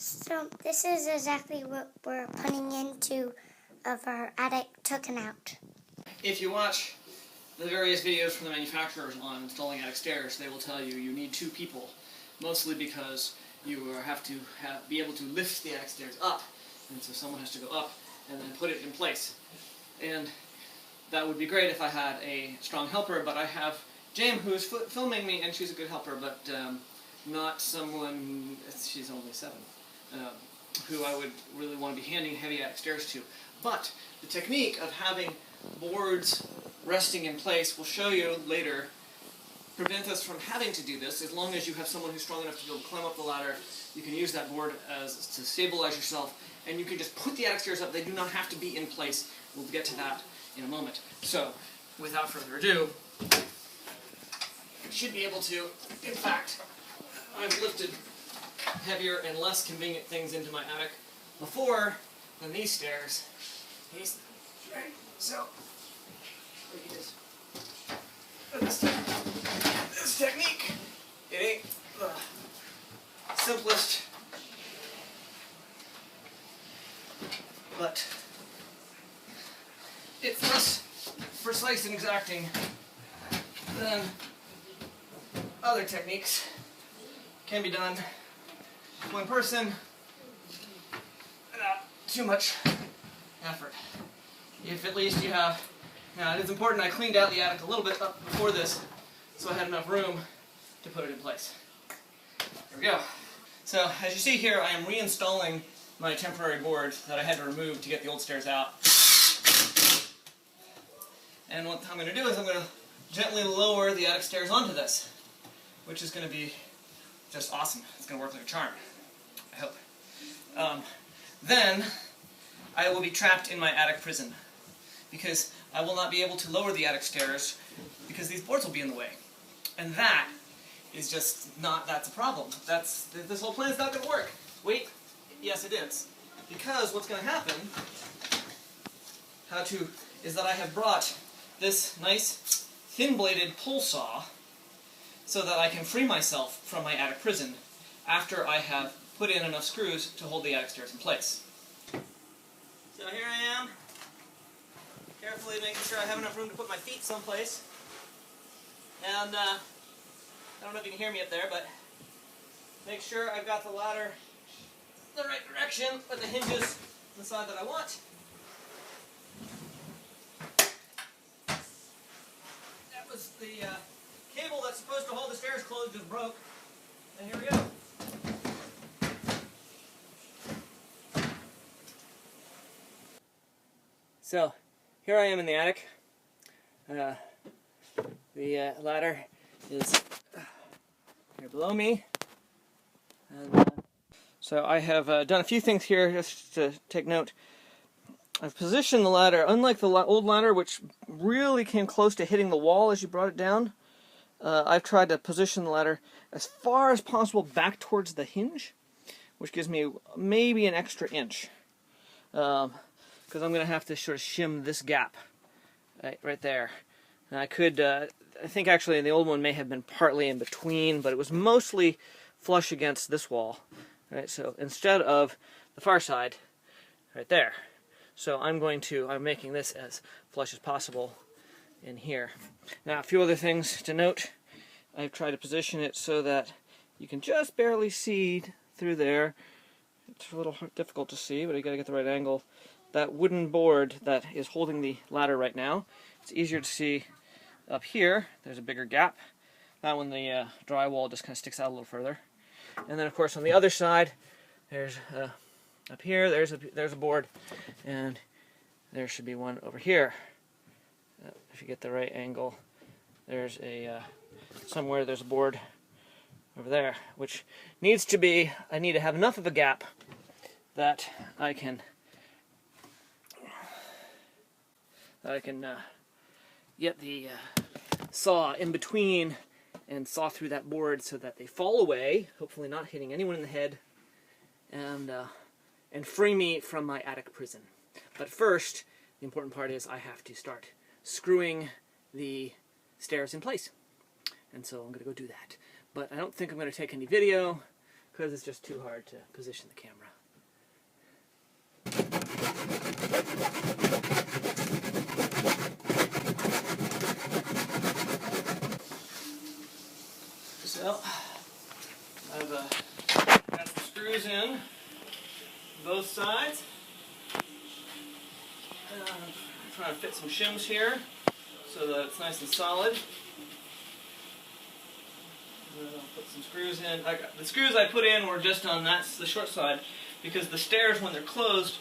So this is exactly what we're putting into of our attic taken out. If you watch the various videos from the manufacturers on installing attic stairs, they will tell you you need 2 people, mostly because you have to be able to lift the attic stairs up, and so someone has to go up and then put it in place. And that would be great if I had a strong helper, but I have Jane who's filming me, and she's a good helper, but not someone, she's only 7, who I would really want to be handing heavy attic stairs to. But the technique of having boards resting in place, we'll show you later, prevent us from having to do this. As long as you have someone who's strong enough to be able to climb up the ladder, you can use that board to stabilize yourself, and you can just put the attic stairs up. They do not have to be in place. We'll get to that in a moment. So, without further ado, you should be able to, in fact, I've lifted heavier and less convenient things into my attic before than these stairs. Right, so, this technique, it ain't the simplest, but it's less precise and exacting than other techniques. Can be done with one person without too much effort. If at least you have, now it is important I cleaned out the attic a little bit up before this, so I had enough room to put it in place. There we go. So as you see here, I am reinstalling my temporary board that I had to remove to get the old stairs out. And what I'm going to do is I'm going to gently lower the attic stairs onto this, which is going to be just awesome. It's going to work like a charm, I hope. Then I will be trapped in my attic prison, because I will not be able to lower the attic stairs because these boards will be in the way. And that is just not, that's a problem. This whole plan is not going to work. Wait, yes it is. Because what's going to happen is that I have brought this nice thin-bladed pull saw so that I can free myself from my attic prison after I have put in enough screws to hold the attic stairs in place. So here I am, carefully making sure I have enough room to put my feet someplace. And I don't know if you can hear me up there, but make sure I've got the ladder the right direction with the hinges on the side that I want. That was the cable that's supposed to hold the stairs closed just broke. And here we go. So, here I am in the attic. The ladder is here below me. And, so I have done a few things here just to take note. I've positioned the ladder, unlike the old ladder, which really came close to hitting the wall as you brought it down. I've tried to position the ladder as far as possible back towards the hinge, which gives me maybe an extra inch. Because I'm going to have to sort of shim this gap right there. And I could, I think actually the old one may have been partly in between, but it was mostly flush against this wall. Right, so instead of the far side, right there. So I'm making this as flush as possible in here. Now a few other things to note. I've tried to position it so that you can just barely see through there. It's a little difficult to see, but you got to get the right angle. That wooden board that is holding the ladder right now, it's easier to see up here. There's a bigger gap. That one, the drywall just kind of sticks out a little further. And then of course on the other side, there's up here, there's a board, and there should be one over here. If you get the right angle, there's somewhere there's a board over there, which needs to be, I need to have enough of a gap that I can get the saw in between and saw through that board so that they fall away, hopefully not hitting anyone in the head, and free me from my attic prison. But first, the important part is I have to start screwing the stairs in place. And so I'm going to go do that. But I don't think I'm going to take any video, because it's just too hard to position the camera. So, I've got some screws in both sides. I'm trying to fit some shims here so that it's nice and solid. I'll put some screws in. The screws I put in were just on the short side, because the stairs, when they're closed,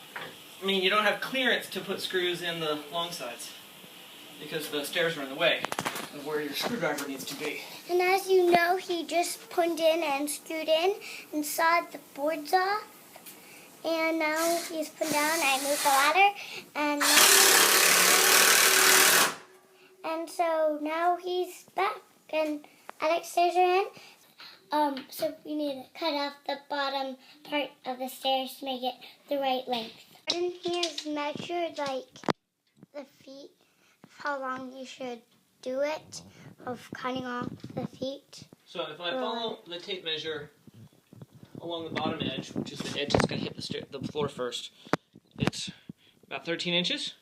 I mean, you don't have clearance to put screws in the long sides because the stairs are in the way of where your screwdriver needs to be. And as you know, he just put in and screwed in and sawed the boards off. And now he's put down and moved the ladder. And so now he's back and attic stairs are in. So we need to cut off the bottom part of the stairs to make it the right length. And he has measured like the feet, how long you should do it, of cutting off the feet. So if I follow the tape measure along the bottom edge, which is the edge that's going to hit the floor first, it's about 13 inches,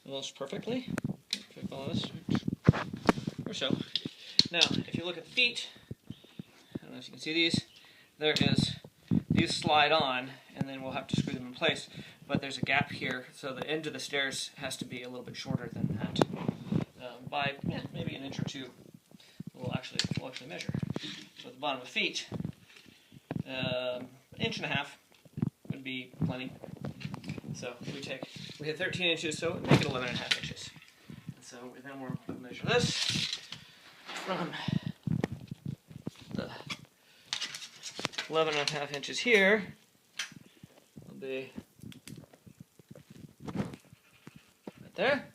almost perfectly. If I follow this, or so. Now, if you look at the feet, I don't know if you can see these, these slide on, and then we'll have to screw them in place. But there's a gap here, so the end of the stairs has to be a little bit shorter than that, by maybe an inch or two. We'll actually measure. So at the bottom of the feet, an inch and a half would be plenty. So we had 13 inches, so we make it 11 and a half inches. And so then we'll measure this from the 11 and a half inches here. Will be right there.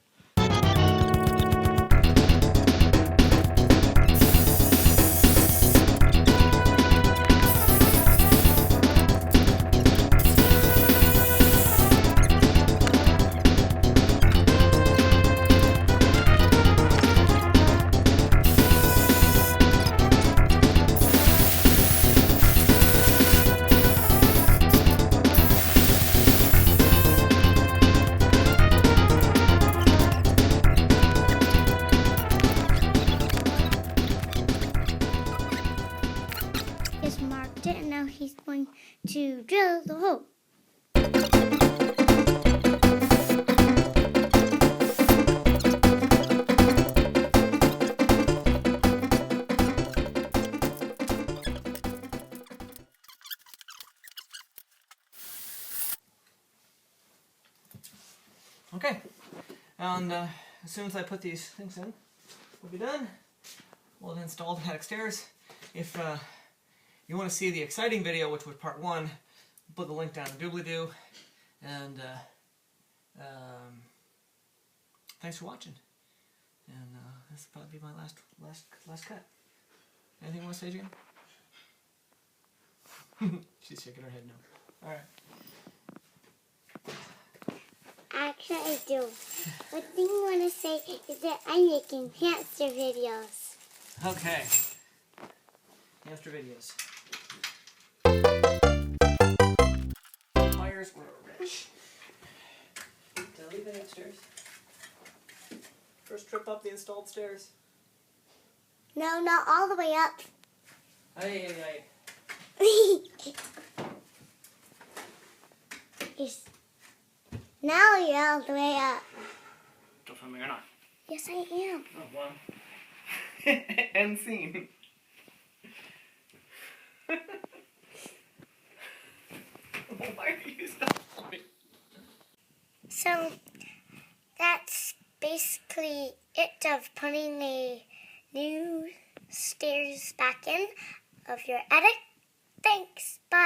He's marked it, and now he's going to drill the hole. Okay, and as soon as I put these things in, we'll be done. We'll install the attic stairs. If you want to see the exciting video, which was part 1, put the link down in the doobly-doo. And thanks for watching. And this will probably be my last cut. Anything you want to say, Jan? She's shaking her head no. All right. Actually, I do. One thing I want to say is that I'm making hamster videos. Okay. Hamster videos. Fires were rich. Did I leave any upstairs? First trip up the installed stairs. No, not all the way up. Aye. Now you're all the way up. Don't film me or not. Yes, I am. Oh, one. End scene. Why do you stop me? So that's basically it of putting the new stairs back in of your attic. Thanks. Bye.